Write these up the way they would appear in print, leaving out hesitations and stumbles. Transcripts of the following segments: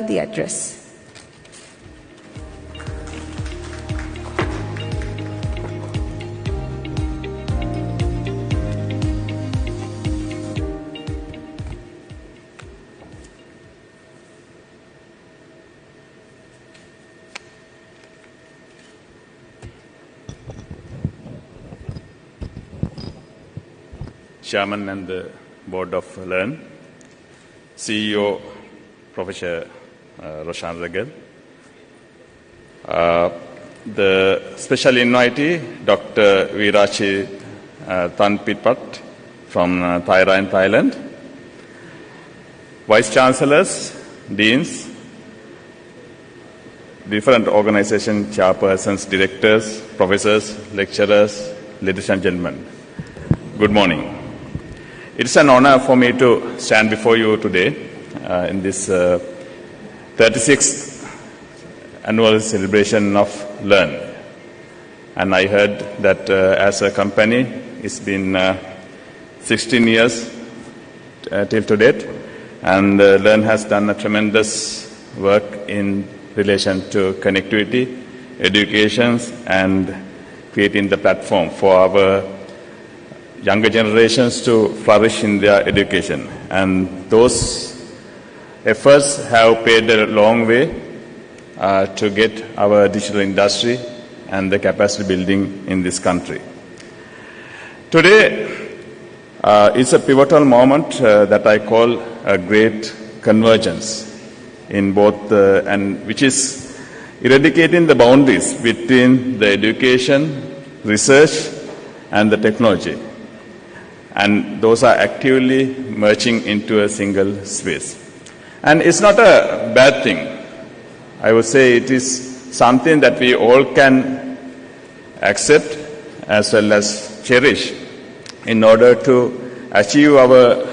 the address. Chairman and the Board of LEARN, CEO Professor Roshan Regal, the special invitee Dr. Virachi Tanpipat from Thailand, Thailand, Vice Chancellors, Deans, different organization chairpersons, directors, professors, lecturers, ladies and gentlemen, good morning. It's an honor for me to stand before you today in this 36th annual celebration of LEARN. And I heard that as a company, it's been 16 years till to date, and LEARN has done a tremendous work in relation to connectivity, education, and creating the platform for our younger generations to flourish in their education. And those efforts have paid a long way to get our digital industry and the capacity building in this country. Today is a pivotal moment that I call a great convergence in both, and which is eradicating the boundaries between the education, research, and the technology. And those are actively merging into a single space. And it's not a bad thing. I would say it is something that we all can accept as well as cherish in order to achieve our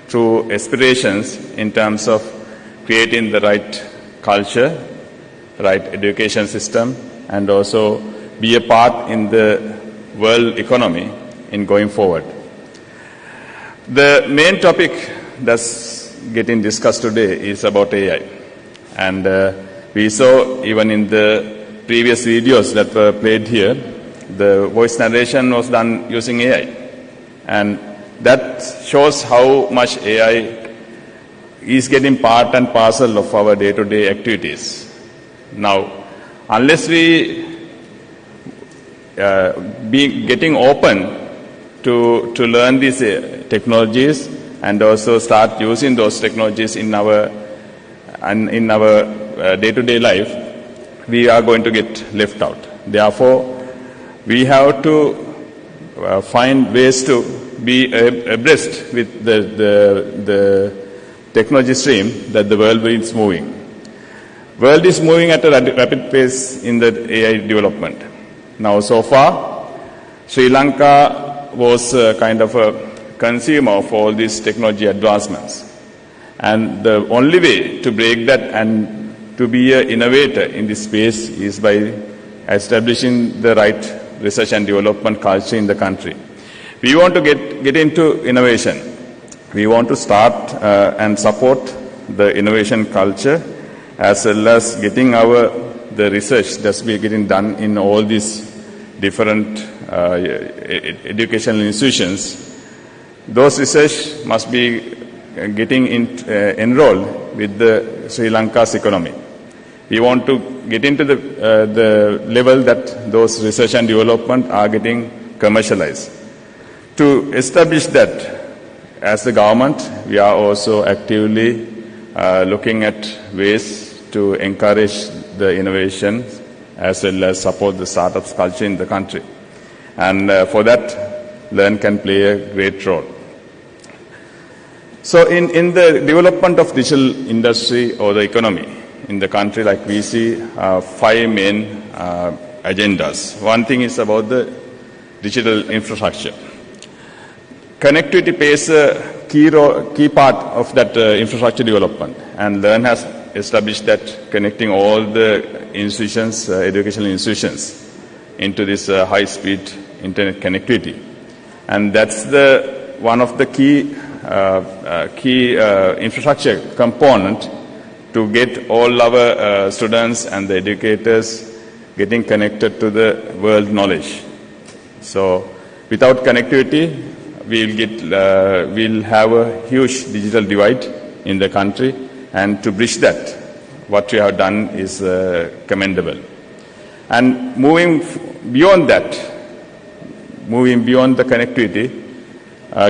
true aspirations in terms of creating the right culture, right education system, and also be a part in the world economy in going forward. The main topic that's getting discussed today is about AI. And we saw even in the previous videos that were played here, the voice narration was done using AI. And that shows how much AI is getting part and parcel of our day-to-day activities. Now, unless we be getting open to learn these technologies and also start using those technologies in our day-to-day life, we are going to get left out. Therefore, we have to find ways to be abreast with the technology stream that the world is moving. World is moving at a rapid pace in the AI development. Now, so far, Sri Lanka was kind of a consumer of all these technology advancements. And the only way to break that and to be an innovator in this space is by establishing the right research and development culture in the country. We want to get into innovation. We want to start and support the innovation culture as well as getting the research that's getting done in all these different educational institutions. Those research must be getting enrolled with the Sri Lanka's economy. We want to get into the level that those research and development are getting commercialized. To establish that, as the government, we are also actively looking at ways to encourage the innovation as well as support the startups culture in the country. And for that, LEARN can play a great role. So in the development of digital industry or the economy in the country, like we see 5 main agendas. One thing is about the digital infrastructure. Connectivity plays a key part of that infrastructure development, and LEARN has established that connecting all the institutions, educational institutions, into this high-speed internet connectivity. And that's one of the key infrastructure component to get all our students and the educators getting connected to the world knowledge. So without connectivity, we'll have a huge digital divide in the country, and to bridge that, what we have done is commendable. And moving beyond that, moving beyond the connectivity,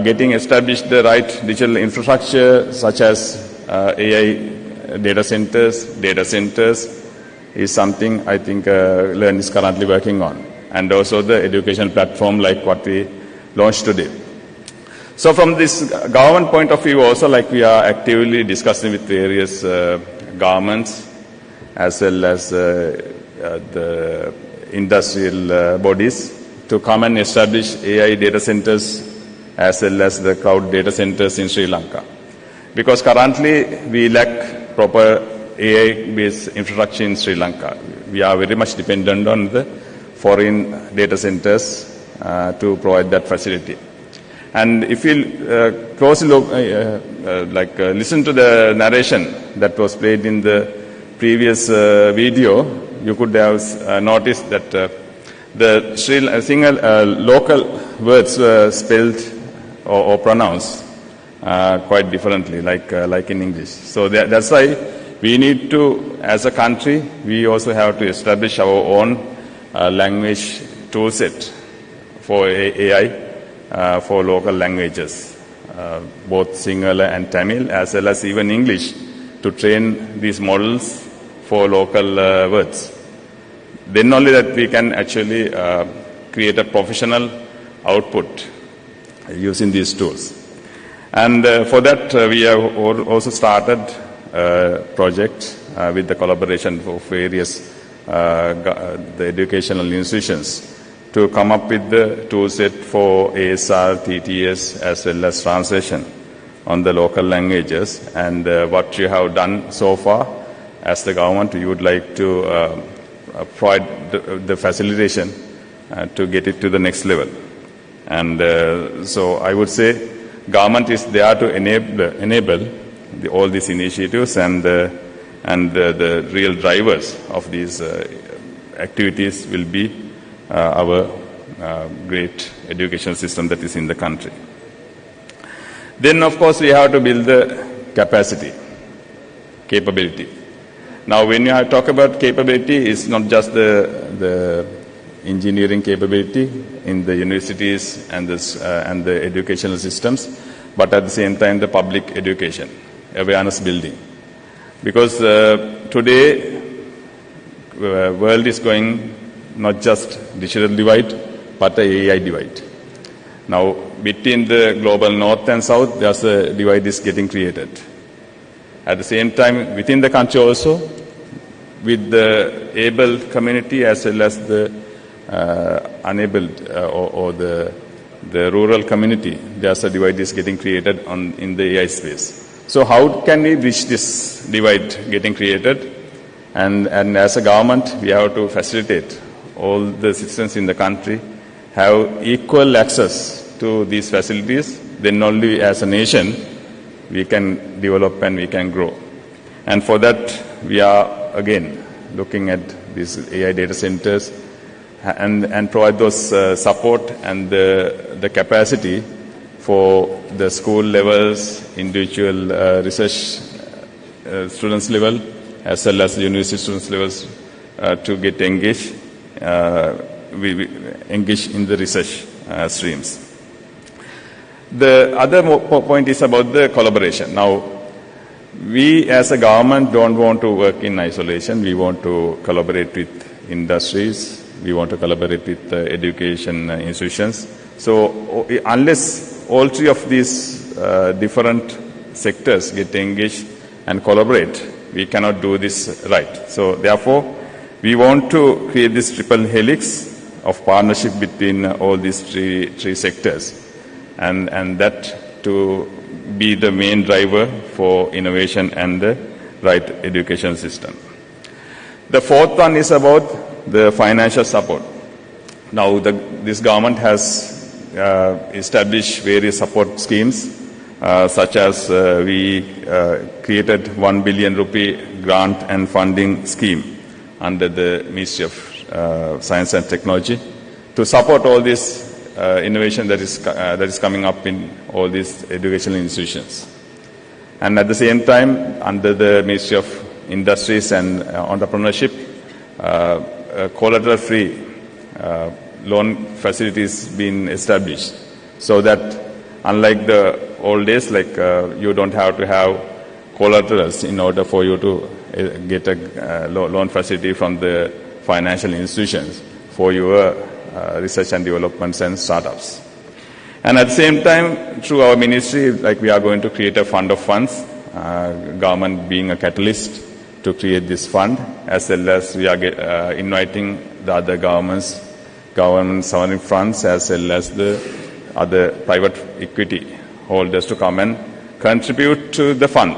getting established the right digital infrastructure such as AI data centers is something I think Learn is currently working on, and also the education platform like what we launched today. So from this government point of view also, like we are actively discussing with various governments as well as the industrial bodies to come and establish AI data centers as well as the cloud data centers in Sri Lanka. Because currently we lack proper AI-based infrastructure in Sri Lanka. We are very much dependent on the foreign data centers to provide that facility. And if you closely look, listen to the narration that was played in the previous video, you could have noticed that the single local words were spelled or pronounced quite differently, like in English. So that's why we need to, as a country, we also have to establish our own language toolset for AI. For local languages, both Sinhala and Tamil, as well as even English, to train these models for local words. Then only that we can actually create a professional output using these tools. And for that, we have also started a project with the collaboration of various the educational institutions to come up with the toolset for ASR, TTS, as well as translation on the local languages. And what you have done so far, as the government, you would like to provide the facilitation to get it to the next level. And so I would say government is there to enable all these initiatives, and the real drivers of these activities will be our great education system that is in the country. Then, of course, we have to build the capability. Now, when you talk about capability, it's not just the engineering capability in the universities and the educational systems, but at the same time, the public education, awareness building. Because today, the world is going not just digital divide, but the AI divide. Now, between the global north and south, there's a divide is getting created. At the same time, within the country also, with the able community as well as the unabled or the rural community, there's a divide is getting created in the AI space. So how can we reach this divide getting created? And as a government, we have to facilitate all the citizens in the country have equal access to these facilities. Then only as a nation we can develop and we can grow. And for that, we are again looking at these AI data centers and provide those support and the capacity for the school levels, individual research students level, as well as the university students levels to get engaged. We engage in the research streams. The other point is about the collaboration. Now, we as a government don't want to work in isolation. We want to collaborate with industries. We want to collaborate with education institutions. So unless all three of these different sectors get engaged and collaborate, we cannot do this right. So therefore, we want to create this triple helix of partnership between all these three sectors, and that to be the main driver for innovation and the right education system. The fourth one is about the financial support. Now, this government has established various support schemes such as we created 1 billion rupee grant and funding scheme under the Ministry of Science and Technology to support all this innovation that is coming up in all these educational institutions. And at the same time, under the Ministry of Industries and Entrepreneurship, collateral-free loan facilities been established, so that unlike the old days, like you don't have to have collaterals in order for you to get a loan facility from the financial institutions for your research and developments and startups. And at the same time, through our ministry, like we are going to create a fund of funds, government being a catalyst to create this fund, as well as we are inviting the other government sovereign funds, as well as the other private equity holders to come and contribute to the fund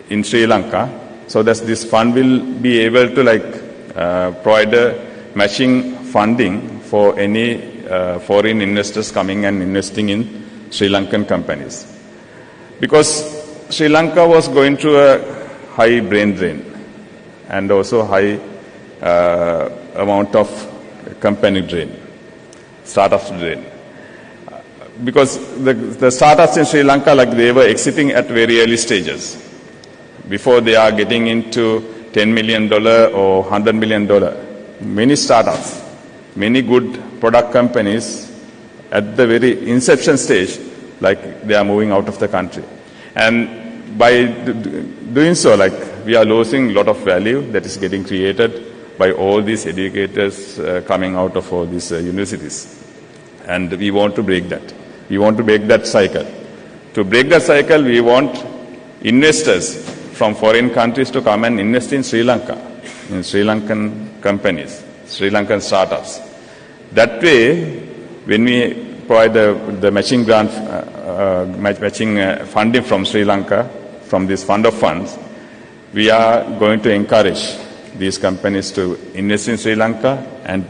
in Sri Lanka, so that this fund will be able to provide a matching funding for any foreign investors coming and investing in Sri Lankan companies. Because Sri Lanka was going through a high brain drain and also high amount of company drain, startups drain. Because the startups in Sri Lanka, like they were exiting at very early stages. Before they are getting into $10 million or $100 million, many startups, many good product companies at the very inception stage, like they are moving out of the country. And by doing so, like we are losing a lot of value that is getting created by all these educators coming out of all these universities. And we want to break that. We want to break that cycle. To break that cycle, we want investors from foreign countries to come and invest in Sri Lanka, in Sri Lankan companies, Sri Lankan startups. That way, when we provide the matching grant, matching funding from Sri Lanka, from this fund of funds, we are going to encourage these companies to invest in Sri Lanka, and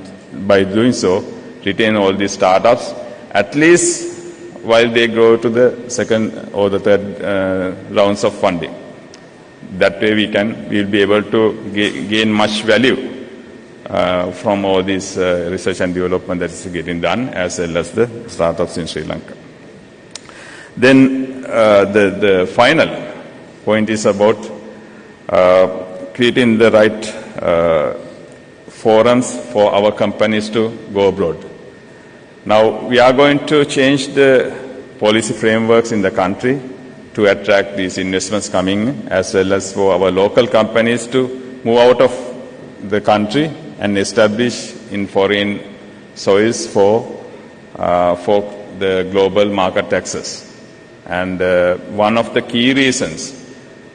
by doing so, retain all these startups, at least while they go to the second or the third rounds of funding. That way we'll be able to gain much value from all this research and development that is getting done, as well as the startups in Sri Lanka. Then the final point is about creating the right forums for our companies to go abroad. Now, we are going to change the policy frameworks in the country to attract these investments coming in, as well as for our local companies to move out of the country and establish in foreign soils for the global market access. And one of the key reasons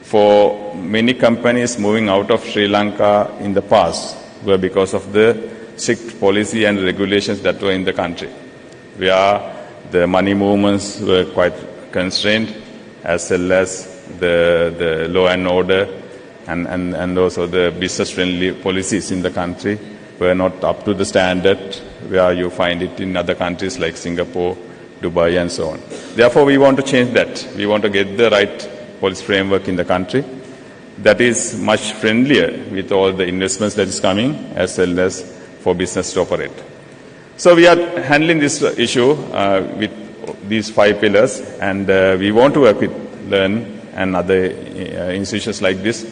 for many companies moving out of Sri Lanka in the past were because of the strict policy and regulations that were in the country, where the money movements were quite constrained, as well as the law and order and also the business-friendly policies in the country were not up to the standard where you find it in other countries like Singapore, Dubai, and so on. Therefore, we want to change that. We want to get the right policy framework in the country that is much friendlier with all the investments that is coming, as well as for business to operate. So we are handling this issue with these 5 pillars, and we want to work with LEARN and other institutions like this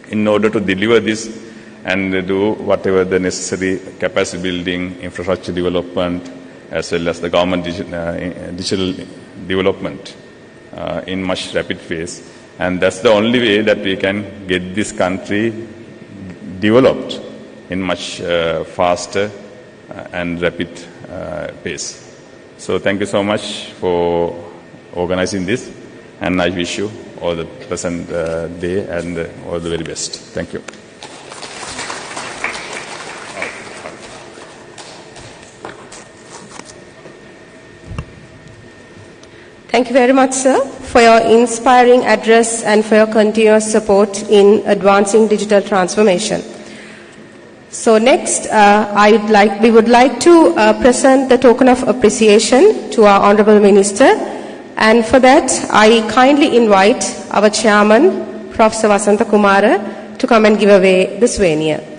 in order to deliver this and do whatever the necessary capacity building, infrastructure development, as well as the government digital development in much rapid phase. And that's the only way that we can get this country developed in much faster and rapid pace. So thank you so much for organizing this, and I wish you all the pleasant day and all the very best. Thank you. Thank you very much, sir, for your inspiring address and for your continuous support in advancing digital transformation. So next, we would like to present the token of appreciation to our Honorable Minister, And for that, I kindly invite our chairman, Professor Vasanta Kumara, to come and give away the souvenir.